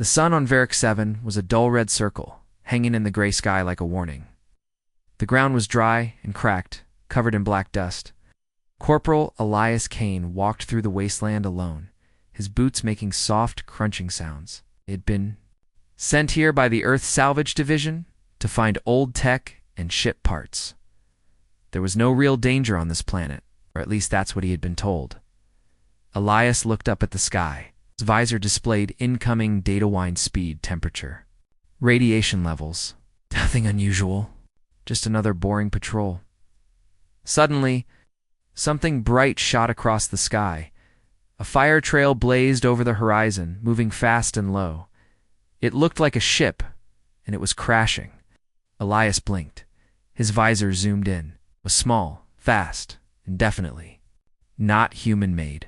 The sun on Varric 7 was a dull red circle, hanging in the gray sky like a warning. The ground was dry and cracked, covered in black dust. Corporal Elias Kane walked through the wasteland alone, his boots making soft, crunching sounds. He had been sent here by the Earth Salvage Division to find old tech and ship parts. There was no real danger on this planet, or at least that's what he had been told. Elias looked up at the sky. His visor displayed incoming data wind speed temperature. Radiation levels. Nothing unusual. Just another boring patrol. Suddenly, something bright shot across the sky. A fire trail blazed over the horizon, moving fast and low. It looked like a ship, and it was crashing. Elias blinked. His visor zoomed in. It was small, fast, and definitely not human-made.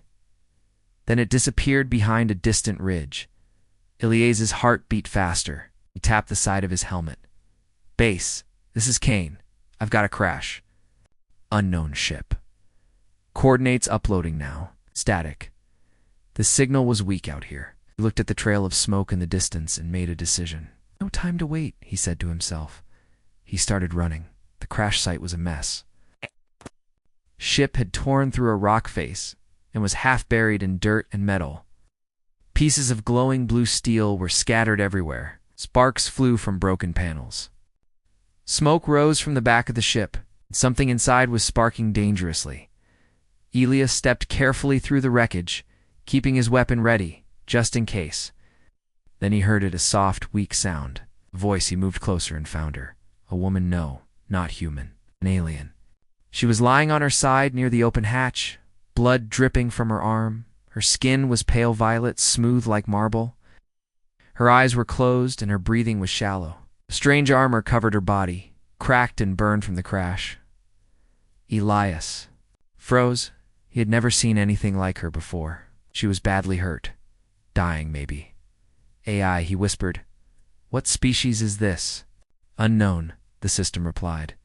Then it disappeared behind a distant ridge. Elias's heart beat faster. He tapped the side of his helmet. "Base, this is Kane. I've got a crash." Unknown ship. Coordinates uploading now. Static. The signal was weak out here. He looked at the trail of smoke in the distance and made a decision. No time to wait, he said to himself. He started running. The crash site was a mess. Ship had torn through a rock face and was half buried in dirt and metal. Pieces of glowing blue steel were scattered everywhere. Sparks flew from broken panels. Smoke rose from the back of the ship. Something inside was sparking dangerously. Elias stepped carefully through the wreckage, keeping his weapon ready, just in case. Then he heard it, a soft, weak sound. A voice. He moved closer and found her. A woman, no, not human. An alien. She was lying on her side near the open hatch, blood dripping from her arm. Her skin was pale violet, smooth like marble. Her eyes were closed and her breathing was shallow. Strange armor covered her body, cracked and burned from the crash. Elias froze. He had never seen anything like her before. She was badly hurt. Dying, maybe. "AI," he whispered. "What species is this?" "Unknown," the system replied.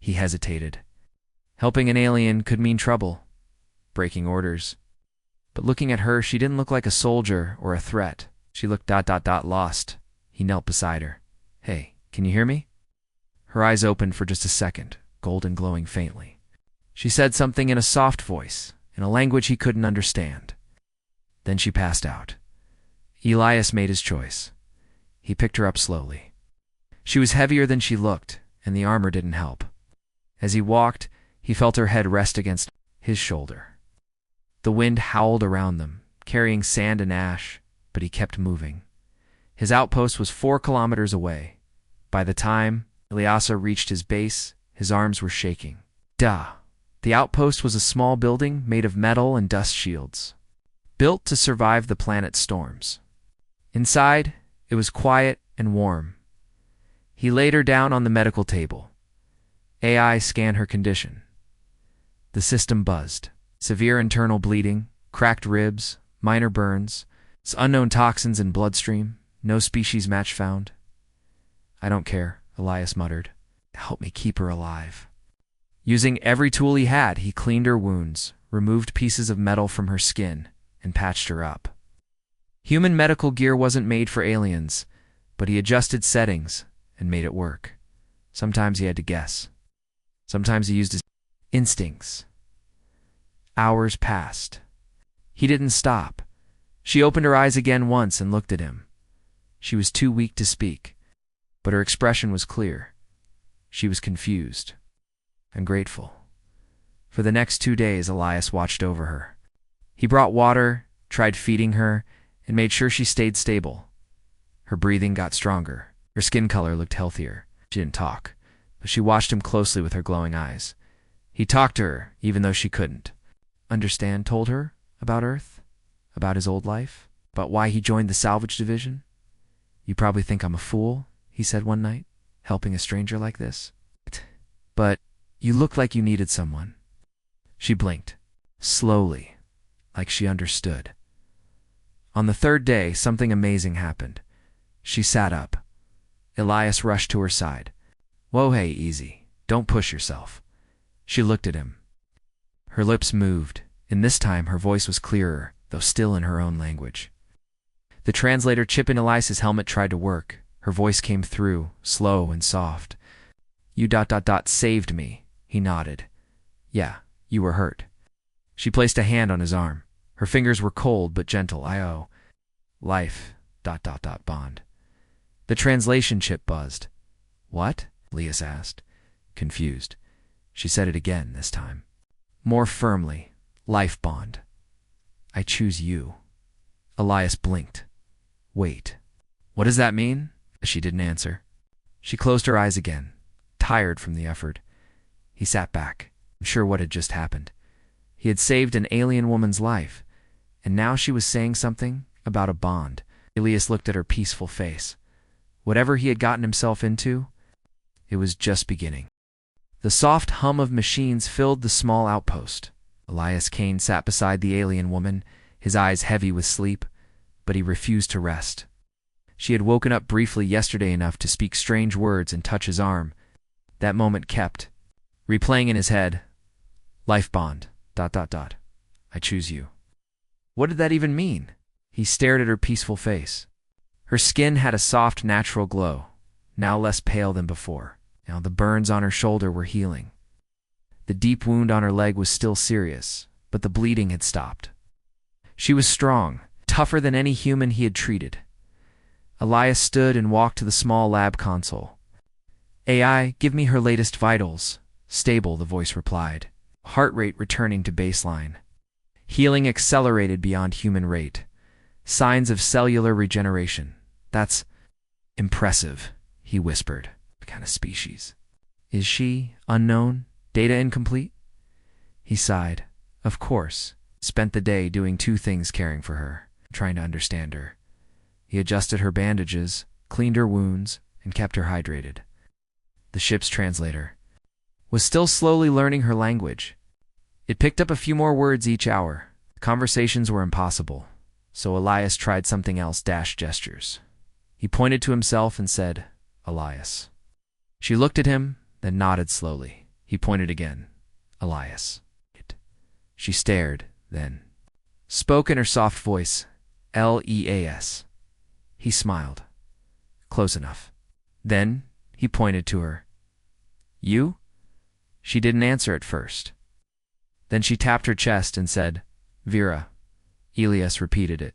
He hesitated. Helping an alien could mean trouble. Breaking orders. But looking at her, she didn't look like a soldier or a threat. She looked lost. He knelt beside her. "Hey, can you hear me?" Her eyes opened for just a second, golden glowing faintly. She said something in a soft voice, in a language he couldn't understand. Then she passed out. Elias made his choice. He picked her up slowly. She was heavier than she looked, and the armor didn't help. As he walked, he felt her head rest against his shoulder. The wind howled around them, carrying sand and ash, but he kept moving. His outpost was 4 kilometers away. By the time Elias reached his base, his arms were shaking. The outpost was a small building made of metal and dust shields, built to survive the planet's storms. Inside, it was quiet and warm. He laid her down on the medical table. AI scanned her condition. The system buzzed. Severe internal bleeding, cracked ribs, minor burns, unknown toxins in bloodstream, no species match found. "I don't care," Elias muttered. "Help me keep her alive." Using every tool he had, he cleaned her wounds, removed pieces of metal from her skin, and patched her up. Human medical gear wasn't made for aliens, but he adjusted settings and made it work. Sometimes he had to guess. Sometimes he used his instincts. Hours passed. He didn't stop. She opened her eyes again once and looked at him. She was too weak to speak, but her expression was clear. She was confused and grateful. For the next 2 days, Elias watched over her. He brought water, tried feeding her, and made sure she stayed stable. Her breathing got stronger. Her skin color looked healthier. She didn't talk, but she watched him closely with her glowing eyes. He talked to her, even though she couldn't. Understand told her about Earth, about his old life, about why he joined the salvage division. "You probably think I'm a fool," he said one night, "helping a stranger like this. But you looked like you needed someone." She blinked, slowly, like she understood. On the 3rd day, something amazing happened. She sat up. Elias rushed to her side. "Whoa, hey, easy. Don't push yourself." She looked at him. Her lips moved, and this time her voice was clearer, though still in her own language. The translator chip in Elias's helmet tried to work. Her voice came through, slow and soft. You saved me, he nodded. Yeah, you were hurt. She placed a hand on his arm. Her fingers were cold but gentle. I owe. Life, bond. The translation chip buzzed. What? Elias asked, confused. She said it again this time. More firmly. Life bond. I choose you. Elias blinked. Wait. What does that mean? She didn't answer. She closed her eyes again, tired from the effort. He sat back, unsure what had just happened. He had saved an alien woman's life, and now she was saying something about a bond. Elias looked at her peaceful face. Whatever he had gotten himself into, it was just beginning. The soft hum of machines filled the small outpost. Elias Kane sat beside the alien woman, his eyes heavy with sleep, but he refused to rest. She had woken up briefly yesterday enough to speak strange words and touch his arm. That moment kept replaying in his head. Life bond, ... I choose you. What did that even mean? He stared at her peaceful face. Her skin had a soft, natural glow, now less pale than before. Now the burns on her shoulder were healing. The deep wound on her leg was still serious, but the bleeding had stopped. She was strong, tougher than any human he had treated. Elias stood and walked to the small lab console. AI, give me her latest vitals. Stable, the voice replied, heart rate returning to baseline. Healing accelerated beyond human rate. Signs of cellular regeneration. That's impressive, he whispered. What kind of species? Is she unknown? Data incomplete? He sighed. Of course. Spent the day doing two things, caring for her, trying to understand her. He adjusted her bandages, cleaned her wounds, and kept her hydrated. The ship's translator was still slowly learning her language. It picked up a few more words each hour. Conversations were impossible, so Elias tried something else, gestures. He pointed to himself and said, Elias. She looked at him, then nodded slowly. He pointed again. Elias. She stared, then spoke in her soft voice, Leas. He smiled. Close enough. Then he pointed to her. You? She didn't answer at first. Then she tapped her chest and said, Vera. Elias repeated it.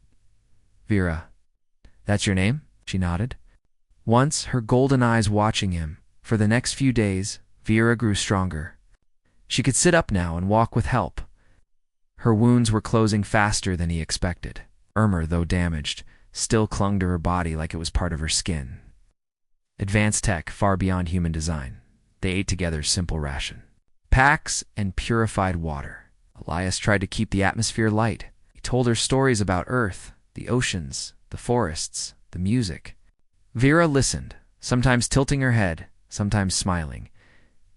Vera. That's your name? She nodded. Once, her golden eyes watching him. For the next few days, Vera grew stronger. She could sit up now and walk with help. Her wounds were closing faster than he expected. Armor, though damaged, still clung to her body like it was part of her skin. Advanced tech far beyond human design. They ate together simple ration. Packs and purified water. Elias tried to keep the atmosphere light. He told her stories about Earth, the oceans, the forests, the music. Vera listened, sometimes tilting her head, sometimes smiling.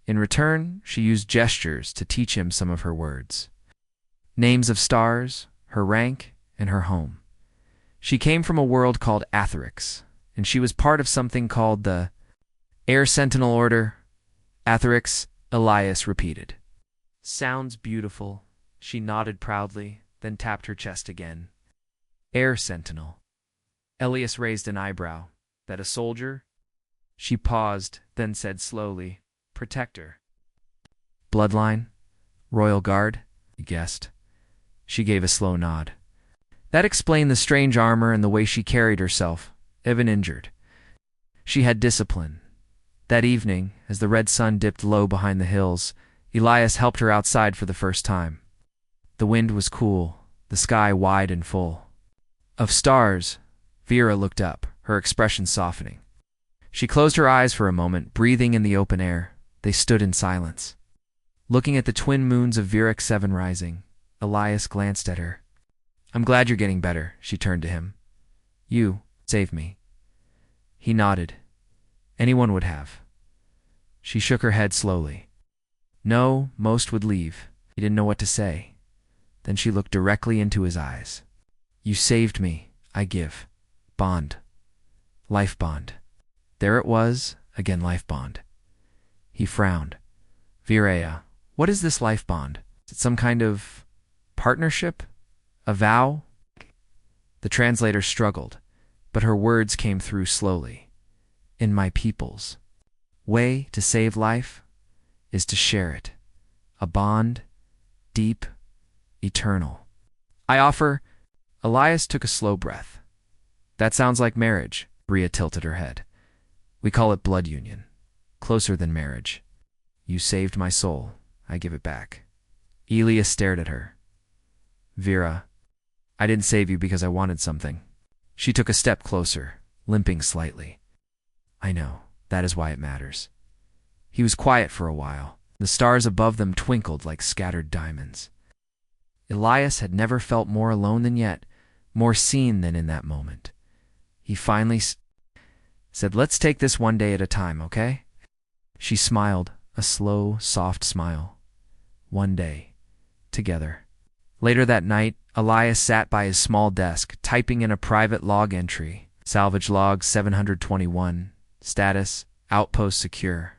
In return, she used gestures to teach him some of her words. Names of stars, her rank, and her home. She came from a world called Atherix, and she was part of something called the Air Sentinel Order. Atherix, Elias repeated. Sounds beautiful. She nodded proudly, then tapped her chest again. Air Sentinel. Elias raised an eyebrow. That a soldier? She paused, then said slowly, Protector. Bloodline? Royal Guard? He guessed. She gave a slow nod. That explained the strange armor and the way she carried herself, even injured. She had discipline. That evening, as the red sun dipped low behind the hills, Elias helped her outside for the first time. The wind was cool, the sky wide and full. Of stars, Vera looked up, her expression softening. She closed her eyes for a moment, breathing in the open air. They stood in silence. Looking at the twin moons of Virac 7 rising, Elias glanced at her. I'm glad you're getting better, she turned to him. You saved me. He nodded. Anyone would have. She shook her head slowly. No, most would leave. He didn't know what to say. Then she looked directly into his eyes. You saved me, I give. Bond. Life bond. There it was, again life bond. He frowned. Virea, what is this life bond? Is it some kind of partnership? A vow? The translator struggled. but her words came through slowly. In my people's way to save life is to share it. A bond, deep, eternal. I offer. Elias took a slow breath. That sounds like marriage. Bria tilted her head. We call it blood union. Closer than marriage. You saved my soul. I give it back. Elias stared at her. Vera, I didn't save you because I wanted something. She took a step closer, limping slightly. I know. That is why it matters. He was quiet for a while. The stars above them twinkled like scattered diamonds. Elias had never felt more alone than yet, more seen than in that moment. He finally said, let's take this one day at a time, okay? She smiled, a slow, soft smile. One day. Together. Later that night, Elias sat by his small desk, typing in a private log entry. Salvage log 721. Status, outpost secure.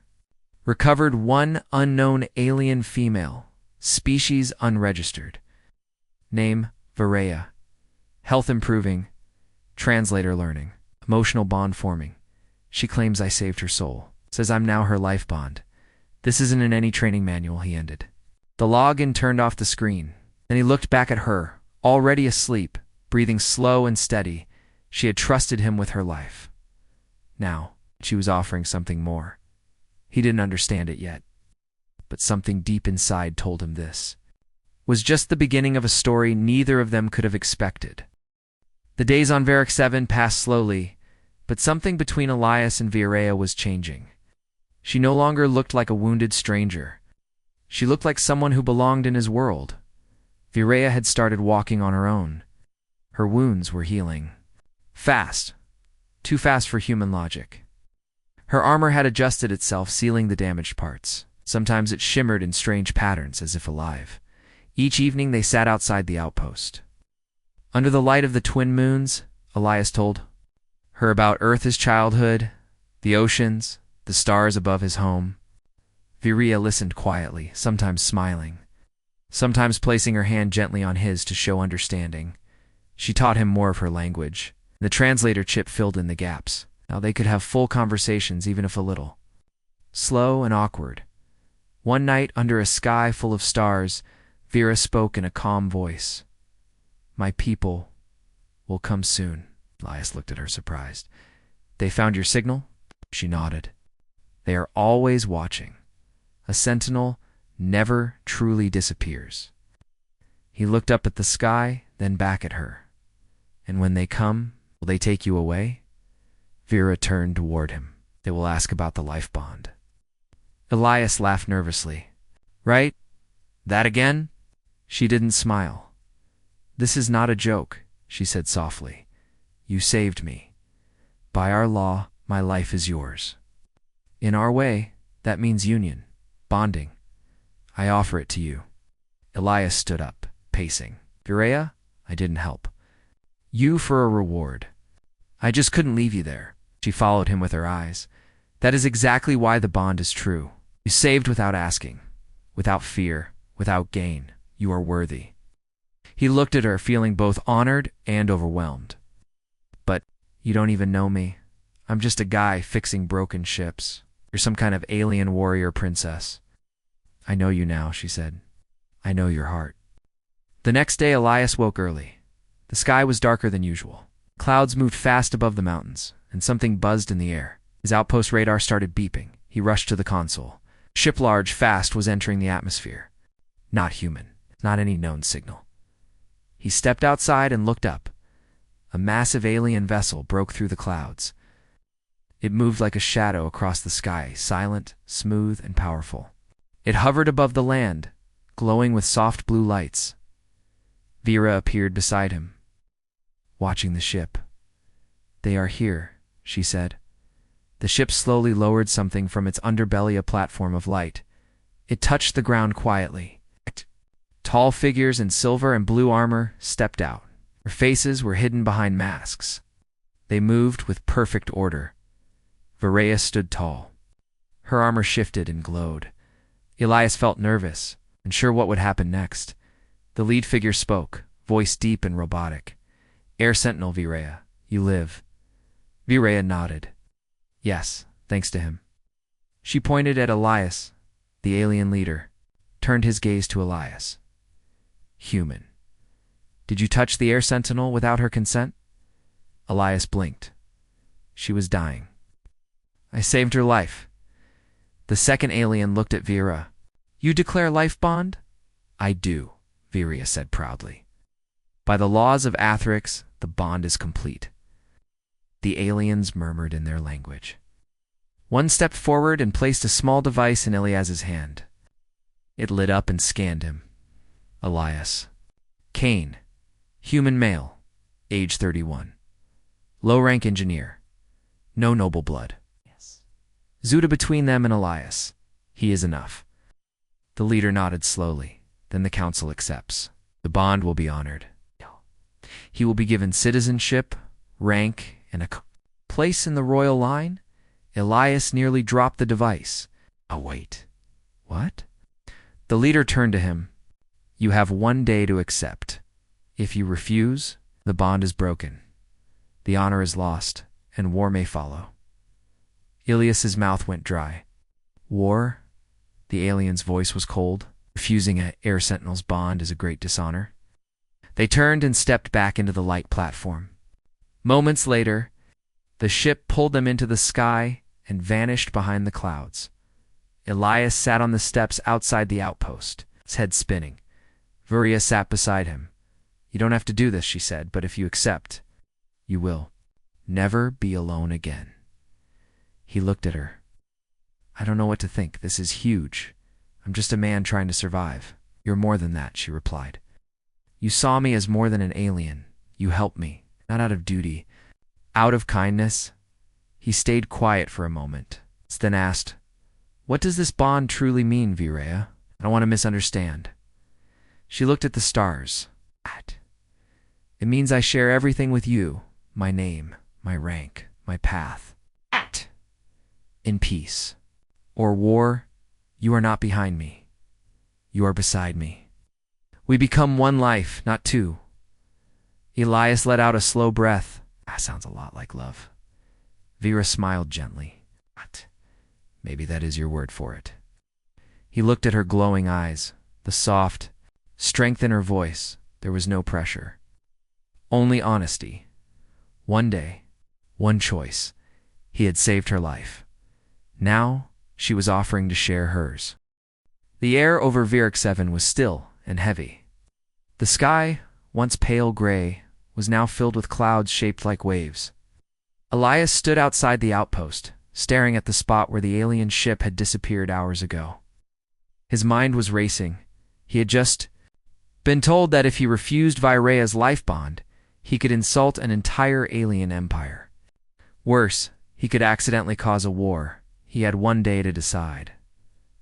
Recovered one unknown alien female. Species unregistered. Name, Varaya. Health improving. Translator learning. Emotional bond forming. She claims I saved her soul. Says I'm now her life bond. This isn't in any training manual, he ended. The login turned off the screen. Then he looked back at her, already asleep, breathing slow and steady. She had trusted him with her life. Now, she was offering something more. He didn't understand it yet. But something deep inside told him this was just the beginning of a story neither of them could have expected. The days on Varric 7 passed slowly, but something between Elias and Varaya was changing. She no longer looked like a wounded stranger. She looked like someone who belonged in his world. Varaya had started walking on her own. Her wounds were healing. Fast. Too fast for human logic. Her armor had adjusted itself, sealing the damaged parts. Sometimes it shimmered in strange patterns, as if alive. Each evening they sat outside the outpost. Under the light of the twin moons, Elias told her about Earth's childhood, the oceans, the stars above his home. Viria listened quietly, sometimes smiling, sometimes placing her hand gently on his to show understanding. She taught him more of her language. The translator chip filled in the gaps. Now they could have full conversations, even if a little. Slow and awkward. One night, under a sky full of stars, Vera spoke in a calm voice. My people will come soon. Elias looked at her, surprised. They found your signal? She nodded. They are always watching. A sentinel never truly disappears. He looked up at the sky, then back at her. And when they come, will they take you away? Vera turned toward him. They will ask about the life bond. Elias laughed nervously. Right? That again? She didn't smile. This is not a joke, she said softly. You saved me. By our law, my life is yours. In our way, that means union, bonding. I offer it to you. Elias stood up, pacing. Viraya, I didn't help. You for a reward. I just couldn't leave you there. She followed him with her eyes. That is exactly why the bond is true. You saved without asking, without fear, without gain. You are worthy. He looked at her, feeling both honored and overwhelmed. But you don't even know me. I'm just a guy fixing broken ships. You're some kind of alien warrior princess. I know you now, she said. I know your heart. The next day, Elias woke early. The sky was darker than usual. Clouds moved fast above the mountains, and something buzzed in the air. His outpost radar started beeping. He rushed to the console. Ship large, fast, was entering the atmosphere. Not human. Not any known signal. He stepped outside and looked up. A massive alien vessel broke through the clouds. It moved like a shadow across the sky, silent, smooth, and powerful. It hovered above the land, glowing with soft blue lights. Vera appeared beside him, watching the ship. They are here, she said. The ship slowly lowered something from its underbelly, a platform of light. It touched the ground quietly. Tall figures in silver and blue armor stepped out. Their faces were hidden behind masks. They moved with perfect order. Varaya stood tall. Her armor shifted and glowed. Elias felt nervous, unsure what would happen next. The lead figure spoke, voice deep and robotic. Air Sentinel Viraya, you live. Virea nodded. Yes, thanks to him. She pointed at Elias, the alien leader, turned his gaze to Elias. Human. Did you touch the air sentinel without her consent? Elias blinked. She was dying. I saved her life. The second alien looked at Vera. You declare life bond? I do, Virea said proudly. By the laws of Athrix, the bond is complete. The aliens murmured in their language. One stepped forward and placed a small device in Elias's hand. It lit up and scanned him. Elias. Kane. Human male. Age 31. Low-rank engineer. No noble blood. Yes. Zuda between them and Elias. He is enough. The leader nodded slowly. Then the council accepts. The bond will be honored. He will be given citizenship, rank, and a place in the royal line. Elias nearly dropped the device. Oh, wait. What? The leader turned to him. You have 1 day to accept. If you refuse, the bond is broken. The honor is lost, and war may follow. Ilias's mouth went dry. War? The alien's voice was cold. Refusing an air sentinel's bond is a great dishonor. They turned and stepped back into the light platform. Moments later, the ship pulled them into the sky and vanished behind the clouds. Elias sat on the steps outside the outpost, his head spinning. Virea sat beside him. You don't have to do this, she said, but if you accept, you will never be alone again. He looked at her. I don't know what to think. This is huge. I'm just a man trying to survive. You're more than that, she replied. You saw me as more than an alien. You helped me, not out of duty, out of kindness. He stayed quiet for a moment, then asked, What does this bond truly mean, Virea? I don't want to misunderstand. She looked at the stars. It means I share everything with you, my name, my rank, my path. In peace or war, you are not behind me. You are beside me. We become one life, not two. Elias let out a slow breath. Sounds a lot like love. Vera smiled gently. Maybe that is your word for it. He looked at her glowing eyes, the soft strength in her voice. There was no pressure. Only honesty. One day, one choice. He had saved her life. Now, she was offering to share hers. The air over Viewership 7 was still and heavy. The sky, once pale gray, was now filled with clouds shaped like waves. Elias stood outside the outpost, staring at the spot where the alien ship had disappeared hours ago. His mind was racing. He had just been told that if he refused Virea's life bond, he could insult an entire alien empire. Worse, he could accidentally cause a war. He had 1 day to decide.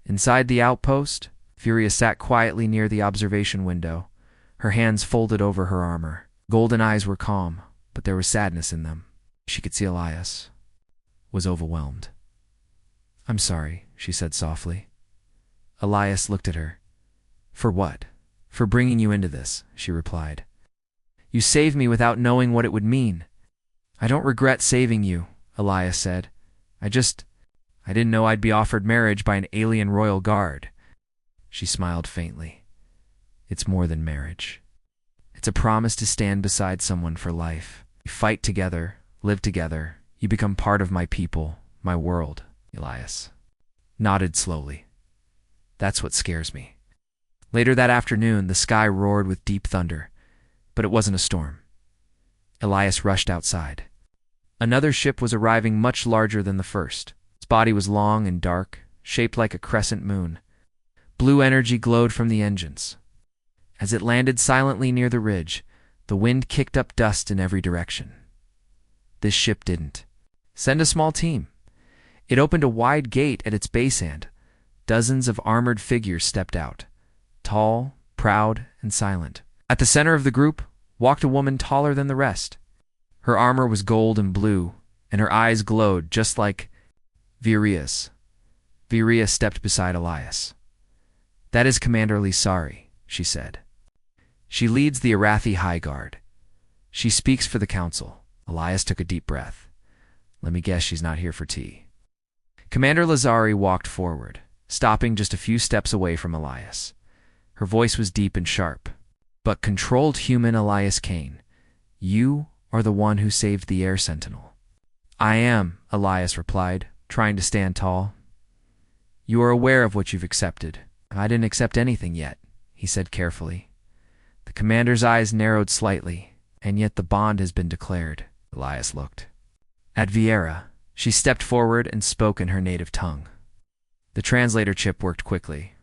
Inside the outpost, Furia sat quietly near the observation window, her hands folded over her armor. Golden eyes were calm, but there was sadness in them. She could see Elias was overwhelmed. I'm sorry, she said softly. Elias looked at her. For what? For bringing you into this, she replied. You saved me without knowing what it would mean. I don't regret saving you, Elias said. I didn't know I'd be offered marriage by an alien royal guard. She smiled faintly. It's more than marriage. It's a promise to stand beside someone for life. You fight together, live together. You become part of my people, my world, Elias nodded slowly. That's what scares me. Later that afternoon, the sky roared with deep thunder, but it wasn't a storm. Elias rushed outside. Another ship was arriving much larger than the first. Its body was long and dark, shaped like a crescent moon. Blue energy glowed from the engines. As it landed silently near the ridge, the wind kicked up dust in every direction. This ship didn't. Send a small team. It opened a wide gate at its base end. Dozens of armored figures stepped out, tall, proud, and silent. At the center of the group walked a woman taller than the rest. Her armor was gold and blue, and her eyes glowed just like Virea's. Virea stepped beside Elias. That is Commander Lisari, she said. She leads the Arathi High Guard. She speaks for the council. Elias took a deep breath. Let me guess she's not here for tea. Commander Lazari walked forward, stopping just a few steps away from Elias. Her voice was deep and sharp. But controlled human Elias Kane, you are the one who saved the air sentinel. I am, Elias replied, trying to stand tall. You are aware of what you've accepted. I didn't accept anything yet, he said carefully. The commander's eyes narrowed slightly, and yet the bond has been declared. Elias looked. At Vieira, she stepped forward and spoke in her native tongue. The translator chip worked quickly.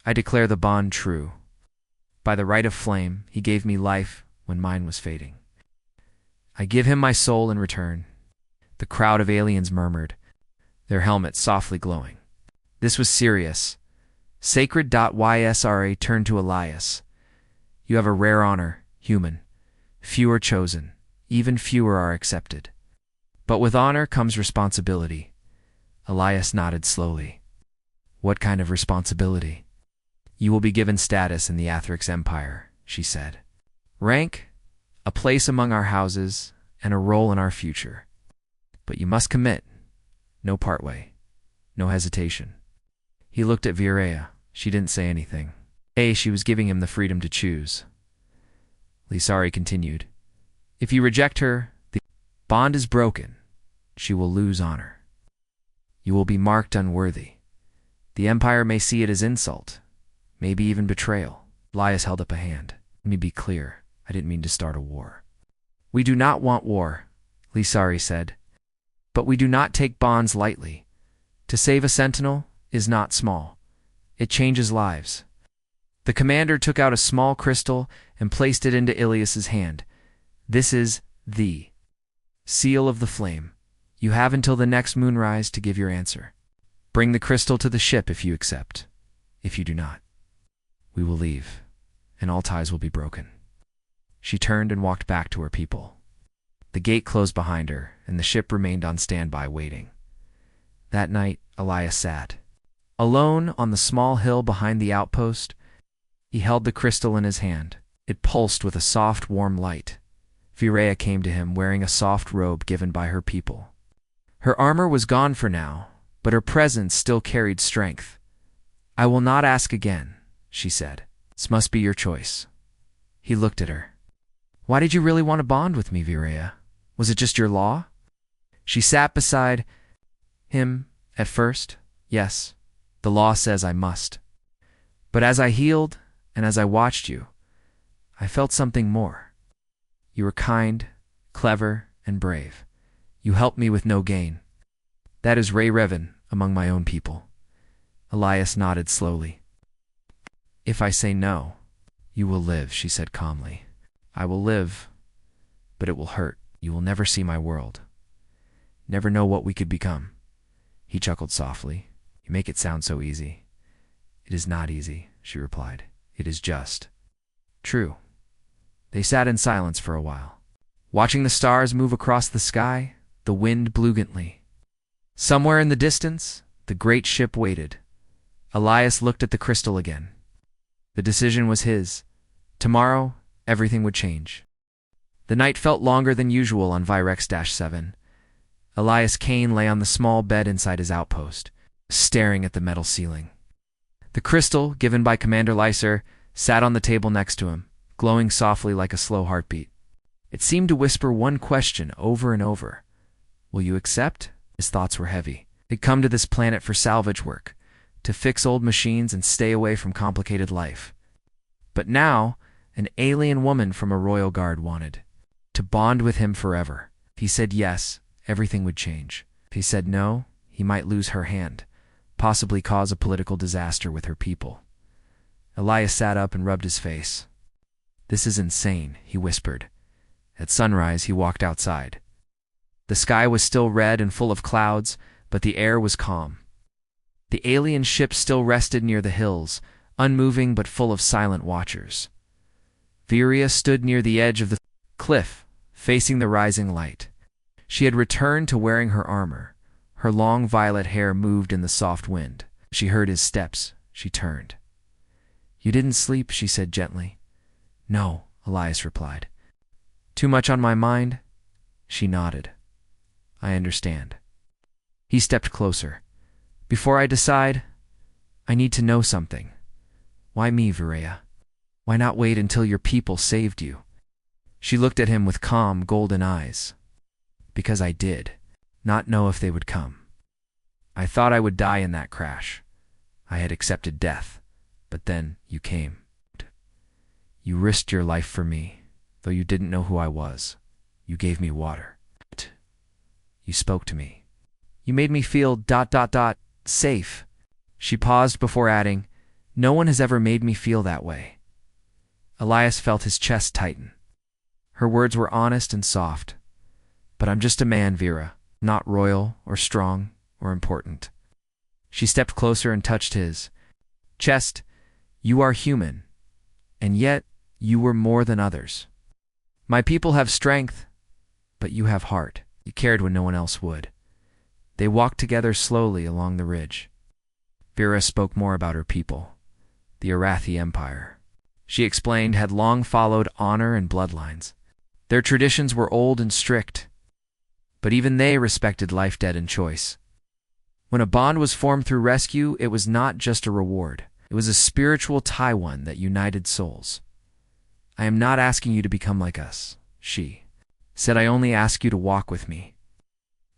I declare the bond true. By the right of flame, he gave me life when mine was fading. I give him my soul in return. The crowd of aliens murmured, their helmets softly glowing. This was serious. Sacred.ysra turned to Elias. You have a rare honor, human. Few are chosen. Even fewer are accepted. But with honor comes responsibility. Elias nodded slowly. What kind of responsibility? You will be given status in the Athrix Empire, she said. Rank, a place among our houses, and a role in our future. But you must commit. No partway. No hesitation. He looked at Vieira. She didn't say anything. She was giving him the freedom to choose. Lisari continued. If you reject her, the bond is broken. She will lose honor. You will be marked unworthy. The Empire may see it as insult. Maybe even betrayal. Elias held up a hand. Let me be clear. I didn't mean to start a war. We do not want war, Lisari said. But we do not take bonds lightly. To save a sentinel is not small. It changes lives. The commander took out a small crystal and placed it into Ilias's hand. This is the seal of the flame. You have until the next moonrise to give your answer. Bring the crystal to the ship if you accept. If you do not, we will leave, and all ties will be broken. She turned and walked back to her people. The gate closed behind her, and the ship remained on standby waiting. That night, Elias sat. Alone on the small hill behind the outpost, he held the crystal in his hand. It pulsed with a soft, warm light. Vieira came to him wearing a soft robe given by her people. Her armor was gone for now, but her presence still carried strength. I will not ask again, she said. This must be your choice. He looked at her. Why did you really want to bond with me, Vieira? Was it just your law? She sat beside him at first. Yes, the law says I must. But as I healed and as I watched you, I felt something more. You were kind, clever, and brave. You helped me with no gain. That is Ray Revan among my own people. Elias nodded slowly. If I say no, you will live, she said calmly. I will live, but it will hurt. You will never see my world. Never know what we could become. He chuckled softly. You make it sound so easy. It is not easy, she replied. It is just. True. They sat in silence for a while. Watching the stars move across the sky, the wind blew gently. Somewhere in the distance, the great ship waited. Elias looked at the crystal again. The decision was his. Tomorrow, everything would change. The night felt longer than usual on Virex-7. Elias Kane lay on the small bed inside his outpost, staring at the metal ceiling. The crystal, given by Commander Lyser, sat on the table next to him, glowing softly like a slow heartbeat. It seemed to whisper one question over and over. Will you accept? His thoughts were heavy. He'd come to this planet for salvage work, to fix old machines and stay away from complicated life. But now, an alien woman from a royal guard wanted to bond with him forever. If he said yes, everything would change. If he said no, he might lose her hand, possibly cause a political disaster with her people. Elias sat up and rubbed his face. This is insane, he whispered. At sunrise, he walked outside. The sky was still red and full of clouds, but the air was calm. The alien ship still rested near the hills, unmoving but full of silent watchers. Vieira stood near the edge of the cliff, facing the rising light. She had returned to wearing her armor. Her long violet hair moved in the soft wind. She heard his steps. She turned. You didn't sleep, she said gently. No, Elias replied. Too much on my mind? She nodded. I understand. He stepped closer. Before I decide, I need to know something. Why me, Virya? Why not wait until your people saved you? She looked at him with calm, golden eyes. Because I did not know if they would come. I thought I would die in that crash. I had accepted death, but then you came. You risked your life for me, though you didn't know who I was. You gave me water. You spoke to me. You made me feel ... safe. She paused before adding, no one has ever made me feel that way. Elias felt his chest tighten. Her words were honest and soft. But I'm just a man, Vera, not royal or strong or important. She stepped closer and touched his chest. You are human, and yet you were more than others. My people have strength, but you have heart. You cared when no one else would. They walked together slowly along the ridge. Vera spoke more about her people, the Arathi Empire. She explained had long followed honor and bloodlines. Their traditions were old and strict, but even they respected life, dead, and choice. When a bond was formed through rescue, it was not just a reward. It was a spiritual tie one that united souls. I am not asking you to become like us, she said. I only ask you to walk with me,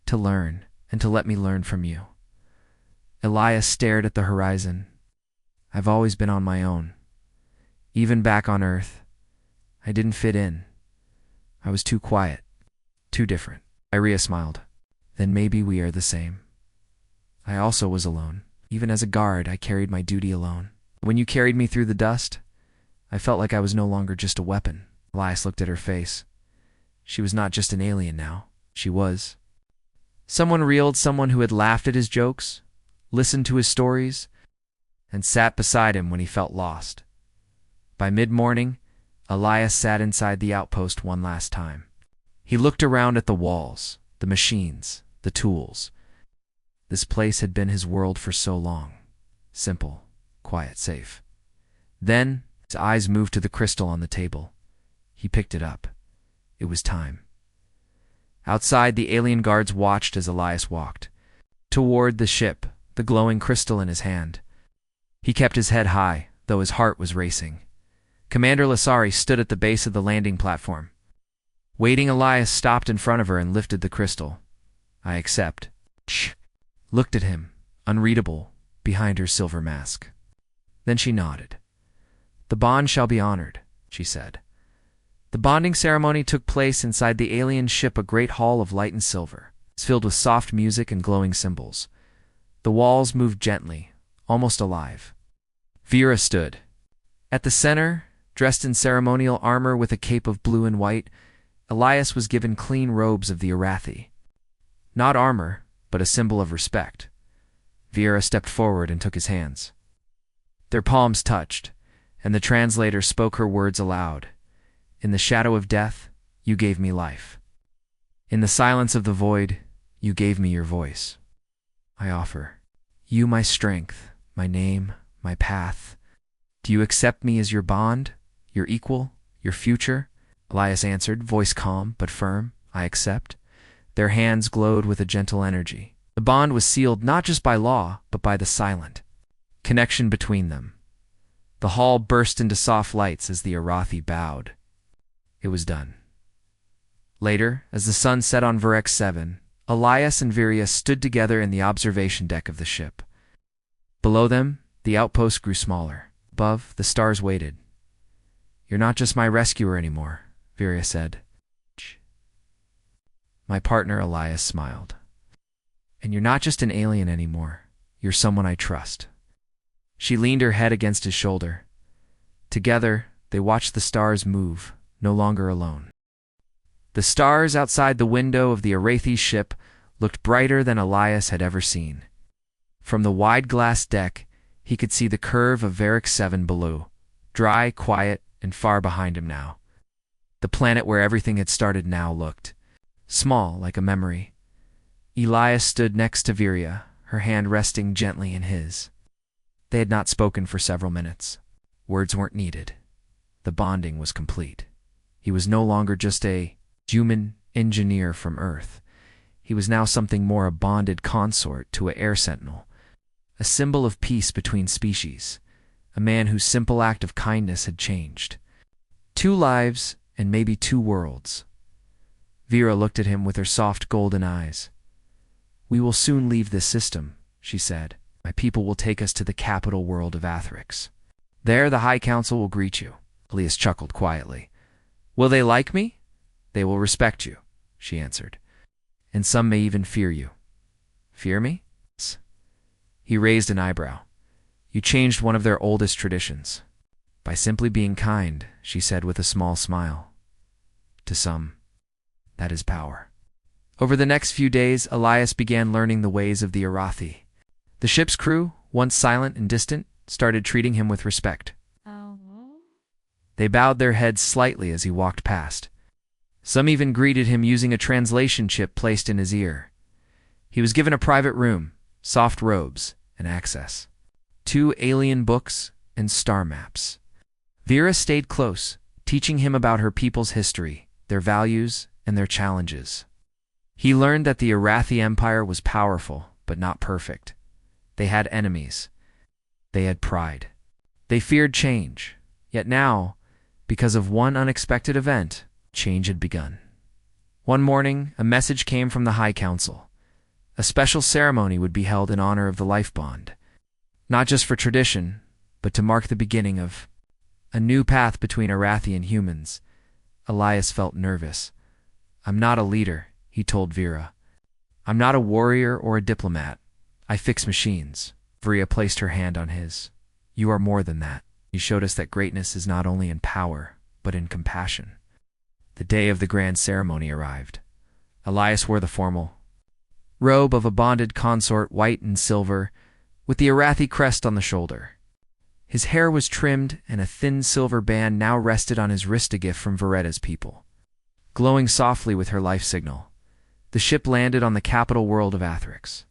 to learn, and to let me learn from you. Elias stared at the horizon. I've always been on my own. Even back on Earth, I didn't fit in. I was too quiet, too different. Iria smiled. Then maybe we are the same. I also was alone. Even as a guard, I carried my duty alone. When you carried me through the dust, I felt like I was no longer just a weapon. Elias looked at her face. She was not just an alien now. She was someone real, someone who had laughed at his jokes, listened to his stories, and sat beside him when he felt lost. By mid-morning, Elias sat inside the outpost one last time. He looked around at the walls, the machines, the tools. This place had been his world for so long. Simple, quiet, safe. Then, his eyes moved to the crystal on the table. He picked it up. It was time. Outside, the alien guards watched as Elias walked toward the ship, the glowing crystal in his hand. He kept his head high, though his heart was racing. Commander Lasari stood at the base of the landing platform. Waiting, Elias stopped in front of her and lifted the crystal. I accept. Shh. Looked at him, unreadable, behind her silver mask. Then she nodded. The bond shall be honored, she said. The bonding ceremony took place inside the alien ship, a great hall of light and silver. It's filled with soft music and glowing symbols. The walls moved gently, almost alive. Vera stood. At the center, dressed in ceremonial armor with a cape of blue and white, Elias was given clean robes of the Arathi. Not armor, but a symbol of respect. Vera stepped forward and took his hands. Their palms touched, and the translator spoke her words aloud. In the shadow of death, you gave me life. In the silence of the void, you gave me your voice. I offer you my strength, my name, my path. Do you accept me as your bond, your equal, your future? Elias answered, voice calm but firm. I accept. Their hands glowed with a gentle energy. The bond was sealed not just by law, but by the silent connection between them. The hall burst into soft lights as the Arathi bowed. It was done. Later, as the sun set on Virex 7, Elias and Virya stood together in the observation deck of the ship. Below them, the outpost grew smaller. Above, the stars waited. You're not just my rescuer anymore, Virya said. My partner, Elias, smiled. And you're not just an alien anymore. You're someone I trust. She leaned her head against his shoulder. Together, they watched the stars move, no longer alone. The stars outside the window of the Arathi ship looked brighter than Elias had ever seen. From the wide glass deck, he could see the curve of Virex 7 below, dry, quiet, and far behind him now. The planet where everything had started now looked small, like a memory. Elias stood next to Virya, her hand resting gently in his. They had not spoken for several minutes. Words weren't needed. The bonding was complete. He was no longer just a human engineer from Earth. He was now something more, a bonded consort to an air sentinel, a symbol of peace between species, a man whose simple act of kindness had changed 2 lives and maybe 2 worlds. Vera looked at him with her soft golden eyes. "We will soon leave this system," she said. "My people will take us to the capital world of Athrix. There the High Council will greet you." Elias chuckled quietly. "Will they like me?" "They will respect you," she answered. "And some may even fear you." "Fear me?" He raised an eyebrow. "You changed one of their oldest traditions." "By simply being kind," she said with a small smile. "To some, that is power." Over the next few days, Elias began learning the ways of the Arathi. The ship's crew, once silent and distant, started treating him with respect. They bowed their heads slightly as he walked past. Some even greeted him using a translation chip placed in his ear. He was given a private room, soft robes, and access. 2 alien books and star maps. Vera stayed close, teaching him about her people's history, their values, and their challenges. He learned that the Arathi Empire was powerful, but not perfect. They had enemies. They had pride. They feared change. Yet now, because of one unexpected event, change had begun. One morning, a message came from the High Council. A special ceremony would be held in honor of the life bond. Not just for tradition, but to mark the beginning of a new path between Arathi and humans. Elias felt nervous. "I'm not a leader," he told Vera. "I'm not a warrior or a diplomat. I fix machines." Vera placed her hand on his. "You are more than that. You showed us that greatness is not only in power, but in compassion." The day of the grand ceremony arrived. Elias wore the formal robe of a bonded consort, white and silver, with the Arathi crest on the shoulder. His hair was trimmed, and a thin silver band now rested on his wrist, a gift from Veretta's people. Glowing softly with her life signal, the ship landed on the capital world of Athrix.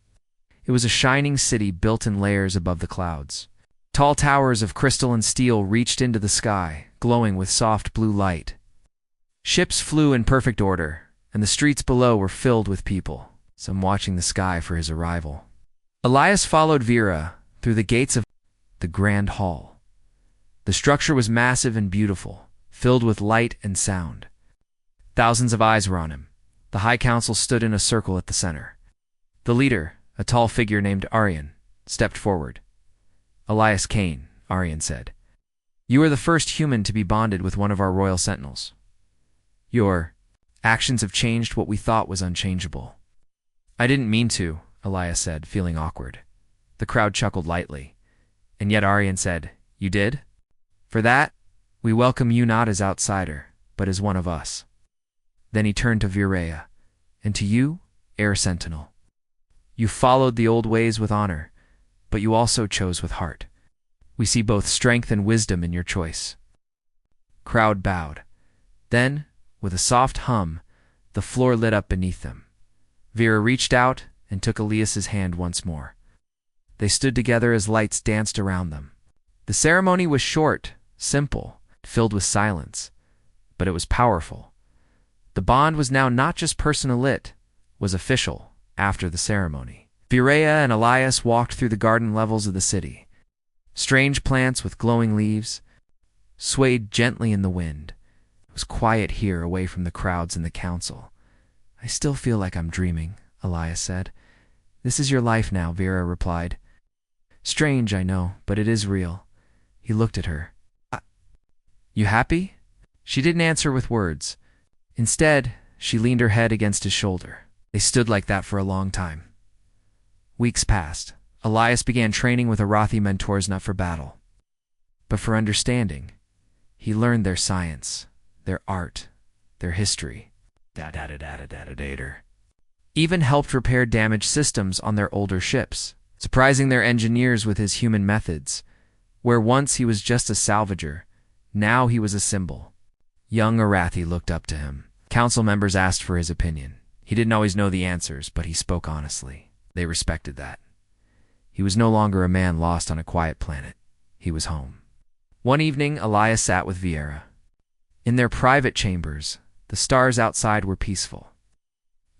It was a shining city built in layers above the clouds. Tall towers of crystal and steel reached into the sky, glowing with soft blue light. Ships flew in perfect order, and the streets below were filled with people, some watching the sky for his arrival. Elias followed Vera through the gates of the Grand Hall. The structure was massive and beautiful, filled with light and sound. Thousands of eyes were on him. The High Council stood in a circle at the center. The leader, a tall figure named Aryan, stepped forward. "Elias Kane," Aryan said. "You are the first human to be bonded with one of our royal sentinels. Your actions have changed what we thought was unchangeable." "I didn't mean to," Elias said, feeling awkward. The crowd chuckled lightly. And yet Aryan said, "You did? For that, we welcome you not as outsider, but as one of us." Then he turned to Virea. "And to you, Air Sentinel. You followed the old ways with honor, but you also chose with heart. We see both strength and wisdom in your choice." Crowd bowed. Then, with a soft hum, the floor lit up beneath them. Vera reached out and took Elias's hand once more. They stood together as lights danced around them. The ceremony was short, simple, filled with silence, but it was powerful. The bond was now not just personal, it was official. After the ceremony, Virea and Elias walked through the garden levels of the city. Strange plants with glowing leaves swayed gently in the wind. It was quiet here, away from the crowds and the council. "I still feel like I'm dreaming," Elias said. "This is your life now," Vera replied. "Strange, I know, but it is real." He looked at her. "You happy?" She didn't answer with words. Instead, she leaned her head against his shoulder. They stood like that for a long time. Weeks passed. Elias began training with Arathi mentors, not for battle, but for understanding. He learned their science, their art, their history. Even helped repair damaged systems on their older ships, surprising their engineers with his human methods. Where once he was just a salvager, now he was a symbol. Young Arathi looked up to him. Council members asked for his opinion. He didn't always know the answers, but he spoke honestly. They respected that. He was no longer a man lost on a quiet planet. He was home. One evening, Elias sat with Viera. In their private chambers, the stars outside were peaceful.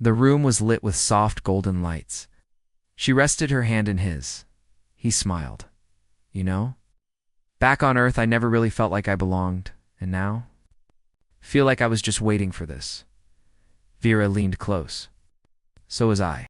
The room was lit with soft golden lights. She rested her hand in his. He smiled. You know? Back on Earth, I never really felt like I belonged, and now? Feel like I was just waiting for this. Vera leaned close. So was I.